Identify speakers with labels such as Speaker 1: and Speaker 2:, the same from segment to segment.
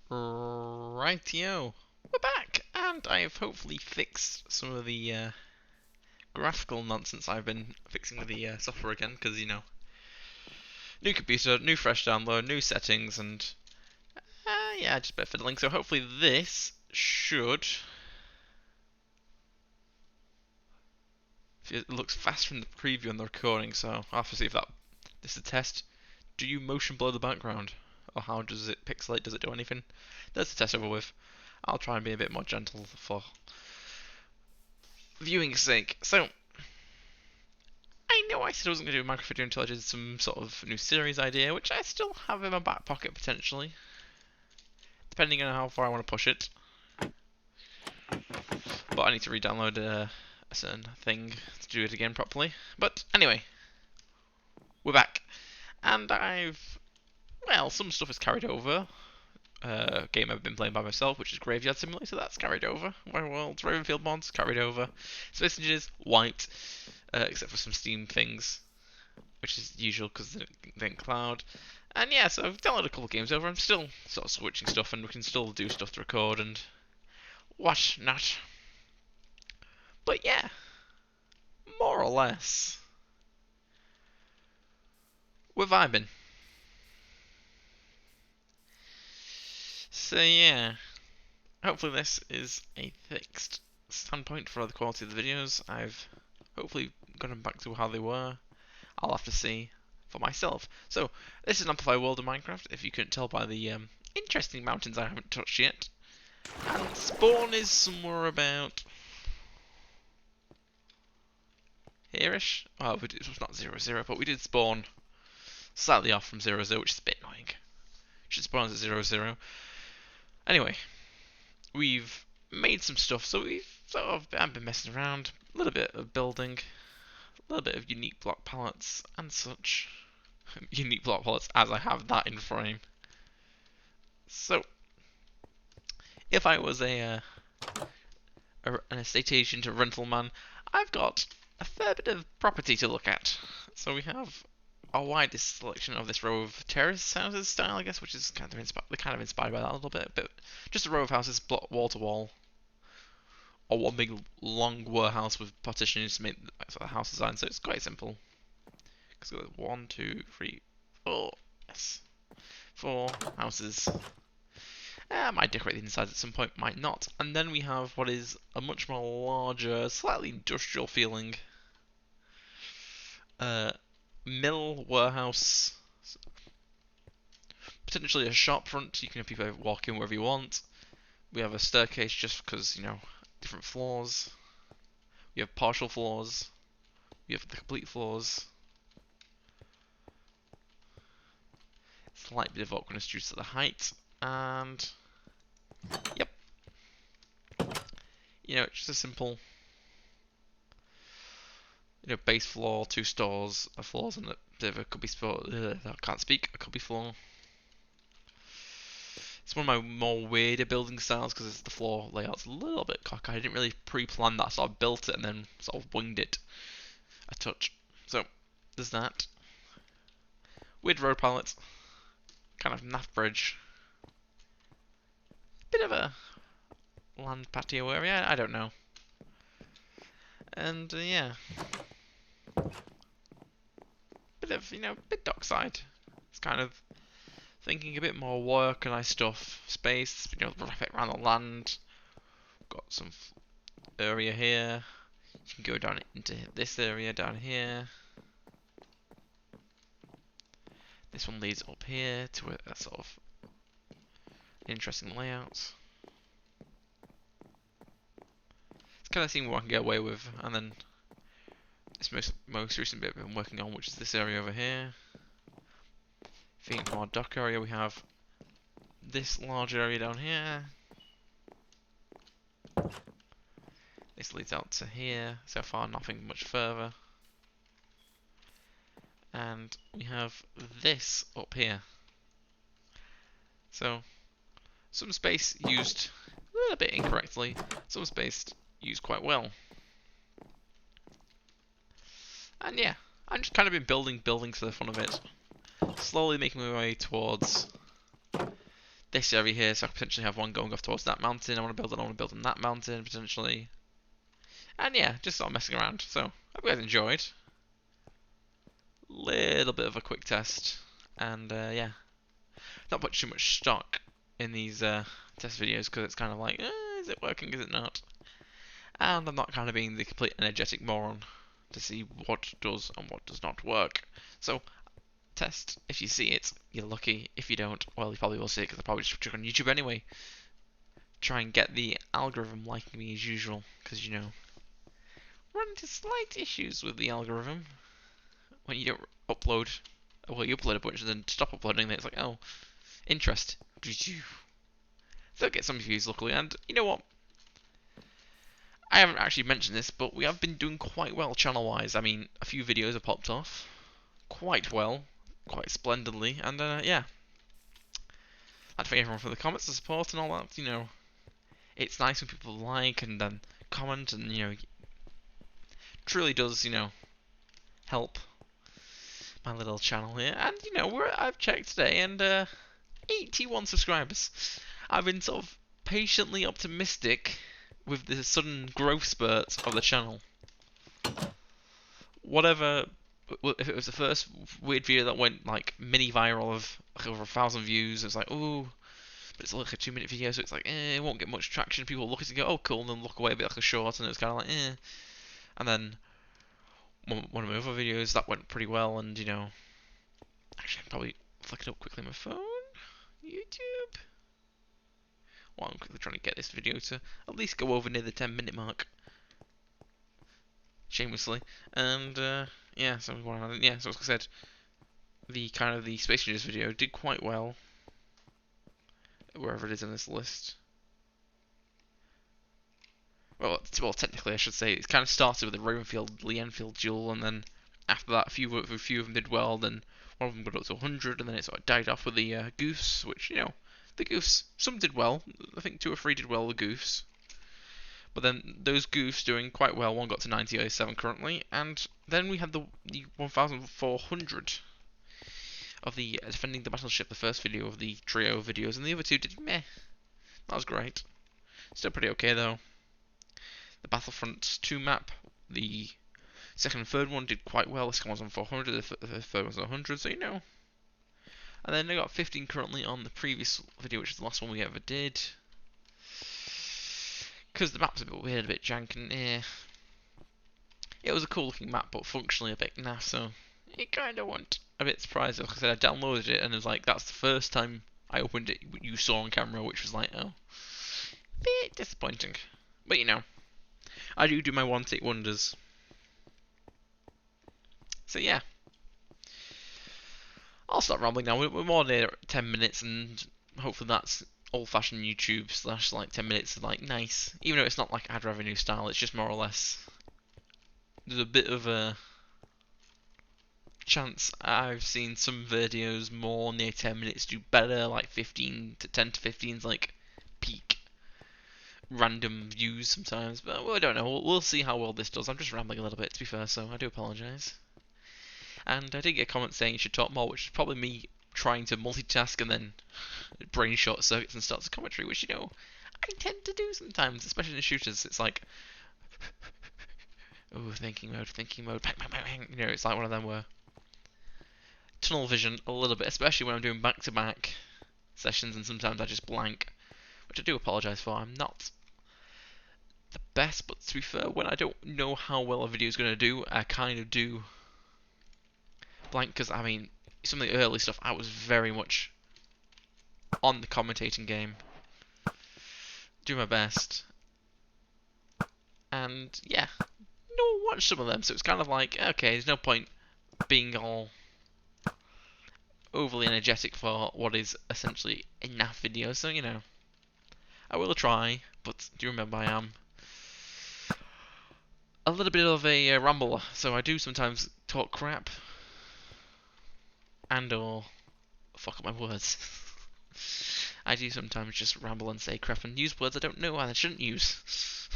Speaker 1: Rightio, we're back, and I've hopefully fixed some of the graphical nonsense I've been fixing with the software again, because, new computer, new fresh download, new settings, and yeah, just a bit of fiddling. So hopefully this should... It looks fast from the preview and the recording, so I'll have to see if that... This is a test. Do you motion blur the background? Or how does it pixelate? Does it do anything? That's the test over with. I'll try and be a bit more gentle for viewing's sake. So, I know I said I wasn't going to do a micro video until I did some sort of new series idea, which I still have in my back pocket potentially, depending on how far I want to push it. But I need to re-download a certain thing to do it again properly. But anyway, we're back. And well, some stuff is carried over. Game I've been playing by myself, which is Graveyard Simulator, that's carried over. World's Ravenfield mods, carried over. Space Ninjas, wiped, except for some Steam things, which is usual because they're in cloud. And yeah, so I've downloaded a couple of games over. I'm still sort of switching stuff, and we can still do stuff to record and what not. But yeah, more or less, we're vibing. So yeah, hopefully this is a fixed standpoint for the quality of the videos. I've hopefully got them back to how they were. I'll have to see for myself. So this is an Amplify World of Minecraft, if you couldn't tell by the interesting mountains I haven't touched yet. And spawn is somewhere about here-ish. Oh, it was not 0, but we did spawn slightly off from 0, which is a bit annoying. Should spawn at 0. Anyway, we've made some stuff, so we've sort of been messing around, a little bit of building, a little bit of unique block palettes and such. Unique block palettes, as I have that in frame. So, if I was an estate agent, a rental man, I've got a fair bit of property to look at. So we have our widest selection of this row of terrace houses style, I guess, which is kind of inspired by that a little bit. But just a row of houses, wall to wall, or one big long warehouse with partitions to make sort of house design. So it's quite simple. Because we've got 1, 2, 3, 4, yes, 4 houses. I might decorate the insides at some point, might not. And then we have what is a much more larger, slightly industrial feeling mill warehouse. Potentially a shop front, you can have people walk in wherever you want. We have a staircase just because, different floors. We have partial floors. We have the complete floors. Slight bit of awkwardness due to the height. And yep, just a simple, base floor, 2 stores, a floors, and a bit of a cubby floor. I can't speak. A cubby floor. It's one of my more weirder building styles because the floor layout's a little bit cocky. I didn't really pre-plan that, so I built it and then sort of winged it a touch. So there's that. Weird road palette, kind of naff bridge. Bit of a land patio area, I don't know. And yeah, bit of, bit dockside. It's kind of thinking a bit more organized stuff, space, wrap it around the land. Got some area here. You can go down into this area down here. This one leads up here to a sort of interesting layout. It's kind of seeing what I can get away with, and then this most recent bit I've been working on, which is this area over here. Feeding from our dock area, we have this large area down here. This leads out to here. So far, nothing much further. And we have this up here. So, some space used a little bit incorrectly, some space used quite well. And yeah, I've just kind of been building for the fun of it. Slowly making my way towards this area here, so I potentially have one going off towards that mountain. I want to build on that mountain potentially. And yeah, just sort of messing around. So, hope you guys enjoyed. Little bit of a quick test. And yeah, not put too much stock in these test videos because it's kind of like, is it working, is it not? And I'm not kind of being the complete energetic moron to see what does and what does not work. So, test. If you see it, you're lucky. If you don't, well, you probably will see it because I probably just check on YouTube anyway. Try and get the algorithm liking me as usual, because you know, run into slight issues with the algorithm when you don't upload. Well, you upload a bunch and then stop uploading, and it's like, oh, interest. So get some views, luckily, and you know what? I haven't actually mentioned this, but we have been doing quite well channel-wise. I mean, a few videos have popped off quite well, quite splendidly, and yeah. I'd thank everyone for the comments, the support, and all that. You know, it's nice when people like and then comment, and you know, truly does, you know, help my little channel here. And you know, I've checked today, and 81 subscribers. I've been sort of patiently optimistic with the sudden growth spurt of the channel. Whatever, if it was the first weird video that went like mini viral of like over 1,000 views, it was like, ooh, but it's like a 2-minute video, so it's like, it won't get much traction. People look at it and go, oh, cool, and then look away a bit like a short, and it's kind of like, And then one of my other videos that went pretty well, and you know, actually, I'm probably flick it up quickly on my phone, YouTube. Well, I'm quickly trying to get this video to at least go over near the 10-minute mark. Shamelessly. And, yeah, so as I said, the kind of the Space Ninjas video did quite well. Wherever it is in this list. Well, technically I should say, it kind of started with the Ravenfield-Lee Enfield duel, and then after that, a few of them did well, then one of them got up to 100, and then it sort of died off with the Goofs, which, you know, the Goofs, some did well. I think 2 or 3 did well, the Goofs. But then those Goofs doing quite well, one got to 97 currently, and then we had the 1,400 of the Defending the Battleship, the first video of the trio videos, and the other 2 did meh. That was great. Still pretty okay though. The Battlefront 2 map, the second and third one did quite well. The second one's on 400, the third one's on 100, so you know. And then I got 15 currently on the previous video, which is the last one we ever did. Because the map's a bit weird, a bit jank, and it was a cool looking map, but functionally a bit naff, so it kind of went a bit surprising. Like I said, I downloaded it, and it was like, that's the first time I opened it you saw on camera, which was like, oh, bit disappointing. But you know, I do my one-take wonders. So yeah, I'll stop rambling now. We're more near 10 minutes, and hopefully that's old-fashioned YouTube / like 10 minutes of like nice. Even though it's not like ad revenue style, it's just more or less. There's a bit of a chance. I've seen some videos more near 10 minutes do better, like 10 to 15's like peak random views sometimes. But well, I don't know. We'll see how well this does. I'm just rambling a little bit, to be fair, so I do apologise. And I did get a comment saying you should talk more, which is probably me trying to multitask and then brain short circuits and starts a commentary, which, you know, I tend to do sometimes, especially in shooters. It's like, oh, thinking mode, bang, bang, bang, bang. You know, it's like one of them where tunnel vision a little bit, especially when I'm doing back-to-back sessions, and sometimes I just blank, which I do apologise for. I'm not the best, but to be fair, when I don't know how well a video is going to do, I kind of do blank, because, I mean, some of the early stuff, I was very much on the commentating game, do my best, and yeah, no one watched some of them, so it's kind of like, okay, there's no point being all overly energetic for what is essentially a naff video, so you know, I will try, but do remember I am a little bit of a rambler, so I do sometimes talk crap, and or fuck up my words. I do sometimes just ramble and say crap and use words I don't know and I shouldn't use.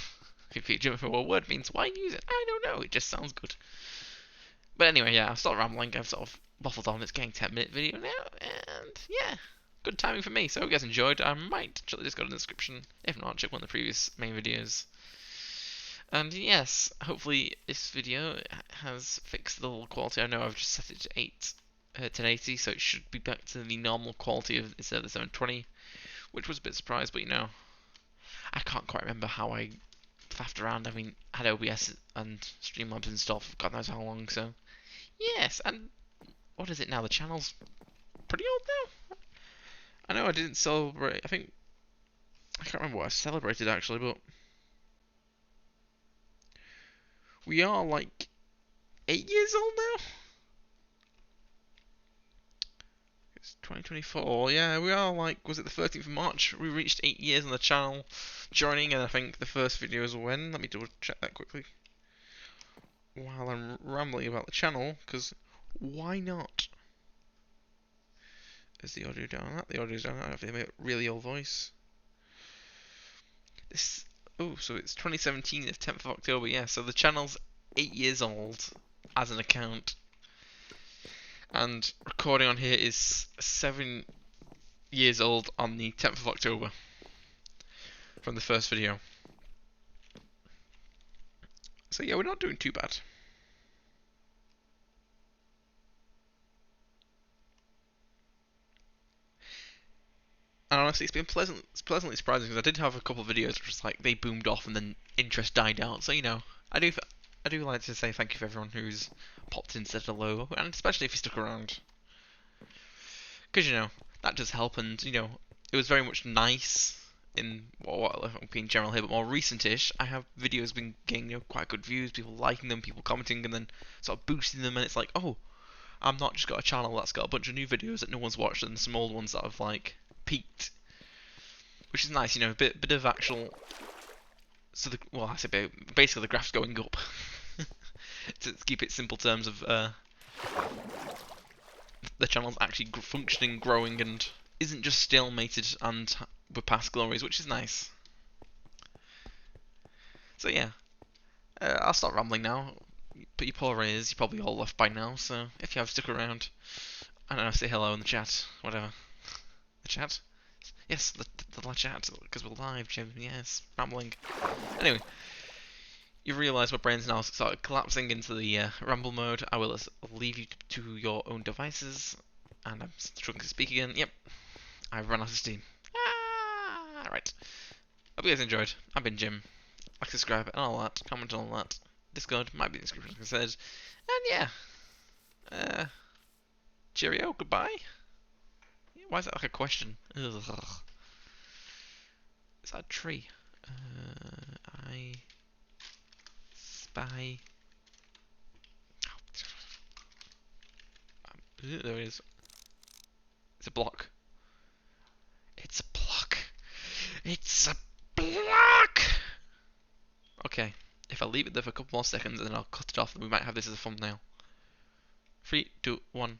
Speaker 1: If you jump for what a word means, why use it? I don't know, it just sounds good. But anyway, yeah, I've stopped rambling, I've sort of waffled on. It's getting 10-minute video now, and yeah, good timing for me. So I hope you guys enjoyed. I might check the Discord in the description. If not, check one of the previous main videos. And yes, hopefully this video has fixed the little quality. I know I've just set it to 1080, so it should be back to the normal quality of instead of the 720, which was a bit surprised, but you know, I can't quite remember how I faffed around. I mean, I had OBS and Streamlabs installed for God knows how long, so yes, and what is it now? The channel's pretty old now? I know I didn't celebrate, I can't remember what I celebrated actually, but we are like 8 years old now? It's 2024, yeah, we are like, was it the 13th of March? We reached 8 years on the channel joining, and I think the first video is when? Let me double check that quickly. While I'm rambling about the channel, because why not? Is the audio down on that? The audio's down on that. I have to make a really old voice. This, oh, so it's 2017, the 10th of October, yeah, so the channel's 8 years old as an account. And recording on here is 7 years old on the 10th of October from the first video. So yeah, we're not doing too bad. And honestly, it's been pleasantly surprising because I did have a couple of videos which was like they boomed off and then interest died out. So you know, I do like to say thank you for everyone who's popped in, said hello, and especially if you stuck around, because you know that does help. And you know, it was very much nice in what I'm being general here, but more recent-ish. I have videos been getting quite good views, people liking them, people commenting, and then sort of boosting them, and it's like, oh, I'm not just got a channel that's got a bunch of new videos that no one's watched and some old ones that have like peaked, which is nice, you know, a bit of actual. So I say basically the graph's going up. To keep it simple terms of the channel's actually functioning, growing, and isn't just stalemated and with past glories, which is nice. So yeah, I'll stop rambling now. Put your paw ears, you're probably all left by now, so if you have stuck around, I don't know, say hello in the chat, whatever. The chat? Yes, the chat, because we're live, Jim, yes, rambling. Anyway, you realise my brain's now started collapsing into the ramble mode. I will leave you to your own devices, and I'm struggling to speak again. Yep, I've run out of steam. Right. Hope you guys enjoyed. I've been Jim. Like, subscribe, and all that. Comment on all that. Discord might be in the description, like I said. And yeah. Cheerio. Goodbye. Why is that like a question? Ugh. Is that a tree? I spy. There it is. It's a block. It's a block. It's a block! Okay. If I leave it there for a couple more seconds and then I'll cut it off, then we might have this as a thumbnail. 3, 2, 1.